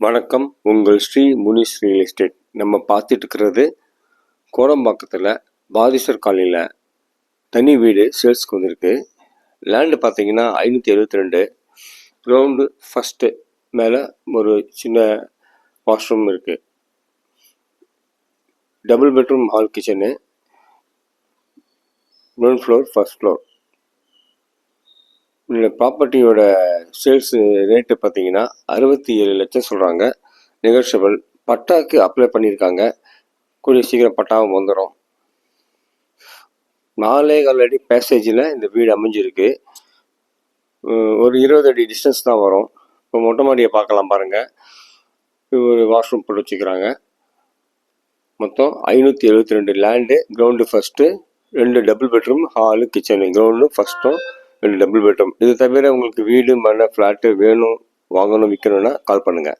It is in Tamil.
வணக்கம். உங்கள் ஸ்ரீ முனிஸ் ரியல் எஸ்டேட். நம்ம பார்த்துட்டு இருக்கிறது கோடம்பாக்கத்தில் பாதீஸ்வர் காலனியில் தனி வீடு சேல்ஸ்க்கு வந்திருக்கு. லேண்டு பார்த்தீங்கன்னா 572, கிரவுண்டு ஃபஸ்ட்டு மேலே ஒரு சின்ன வாஷ்ரூம் இருக்குது. Double bedroom hall kitchen, ground floor first floor. இந்த ப்ராப்பர்ட்டியோட சேல்ஸ் ரேட்டு பார்த்தீங்கன்னா 67 லட்சம் சொல்கிறாங்க. நெகோஷியபிள். பட்டாக்கு அப்ளை பண்ணியிருக்காங்க. கூடிய சீக்கிரம் பட்டாவும் வந்துடும். 4.25 அடி பேசேஜில் இந்த வீடு அமைஞ்சிருக்கு. ஒரு 20 அடி டிஸ்டன்ஸ் தான் வரும். இப்போ மொட்டை மாடியை பார்க்கலாம் பாருங்கள். ஒரு வாஷ்ரூம் போட்டு வச்சுக்கிறாங்க. மொத்தம் 572 land. Ground first, 2 double bedroom hall kitchen. Ground ஃபஸ்ட்டும் 2 டபுள் பெட்ரூம். இது தவிர உங்களுக்கு வீடு மனை ஃப்ளாட்டு வேணும், வாங்கணும், விற்கணுன்னா கால் பண்ணுங்கள்.